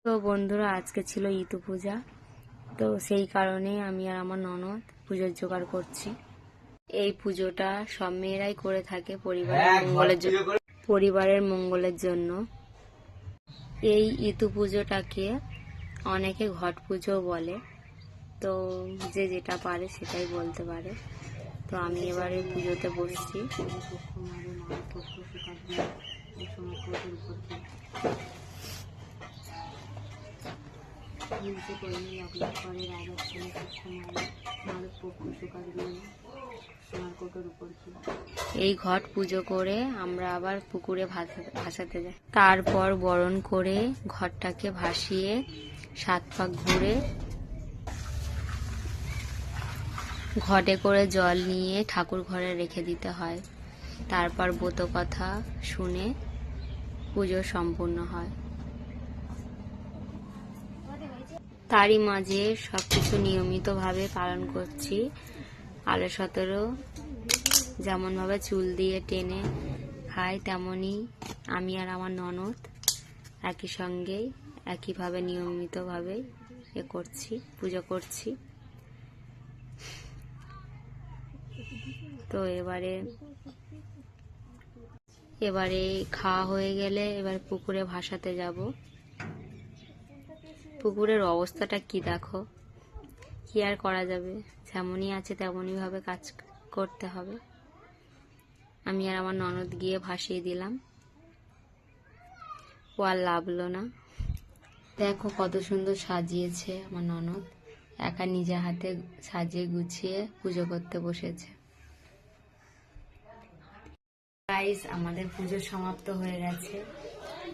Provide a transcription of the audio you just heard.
তো বন্ধুরা, আজকে ছিল ইতু পূজা। তো সেই কারণে আমি আর আমার ননদ পুজোর জোগাড় করছি। এই পুজোটা সব মেয়েরাই করে থাকে পরিবারের মঙ্গলের জন্য। এই ইতু পুজোটাকে অনেকে ঘট পুজো বলে, তো যে যেটা পারে সেটাই বলতে পারে। তো আমি এবারে পুজোতে বসছি। এই ঘট পুজো করে আমরা আবার পুকুরে ভাসাতে যাই। তারপর বরণ করে ঘরটাকে ভাসিয়ে 7 পাক ঘুরে ঘটে করে জল নিয়ে ঠাকুর ঘরে রেখে দিতে হয়। তারপর ব্রত কথা শুনে পুজো সম্পূর্ণ হয়। তারই মাঝে সবকিছু নিয়মিতভাবে পালন করছি। আলো 17 যেমনভাবে চুল দিয়ে টেনে খাই, তেমনই আমি আর আমার ননদ একই সঙ্গে একইভাবে নিয়মিতভাবে পুজো করছি। তো এবারে খাওয়া হয়ে গেলে এবার পুকুরে ভাসাতে যাব। পুকুরের অবস্থাটা কি দেখো, কি আর করা যাবে, যেমনই আছে তেমনই ভাবে কাজ করতে হবে। আমি আর আমার ননদ গিয়ে ভাসিয়ে দিলাম, ও আর লাভলো না। দেখো কত সুন্দর সাজিয়েছে আমার ননদ, একা নিজে হাতে সাজিয়ে গুছিয়ে পুজো করতে বসেছে। গাইস, আমাদের পুজো সমাপ্ত হয়ে গেছে।